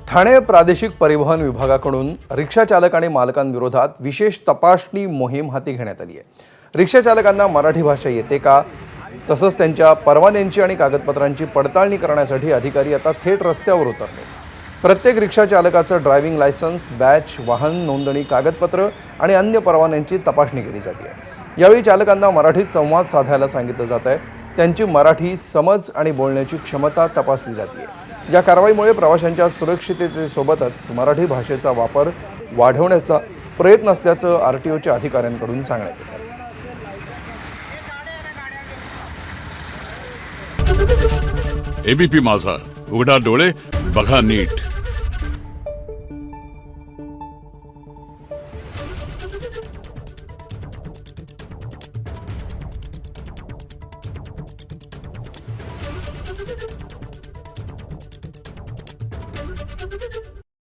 ठाणे प्रादेशिक परिवहन विभागाकडून रिक्षा चालक आणि मालकांविरोधात विशेष तपासणी मोहीम हाती घेण्यात आली आहे। रिक्षा चालकांना मराठी भाषा येते का, तसंच त्यांच्या परवान्यांची आणि कागदपत्रांची पडताळणी करण्यासाठी अधिकारी आता थेट रस्त्यावर उतरले। प्रत्येक रिक्षा चालकाचं ड्रायव्हिंग लायसन्स, बॅच, वाहन नोंदणी कागदपत्र आणि अन्य परवान्यांची तपासणी केली जाते। यावेळी चालकांना मराठीत संवाद साधायला सांगितलं जात आहे। त्यांची मराठी समज आणि बोलण्याची क्षमता तपासली जाते। या कारवाईमुळे प्रवाशांच्या सुरक्षिततेसोबतच मराठी भाषेचा वापर वाढवण्याचा प्रयत्न असल्याचं आरटीओच्या अधिकाऱ्यांकडून सांगण्यात येतं। एबीपी माझा, उघडा डोळे बघा नीट।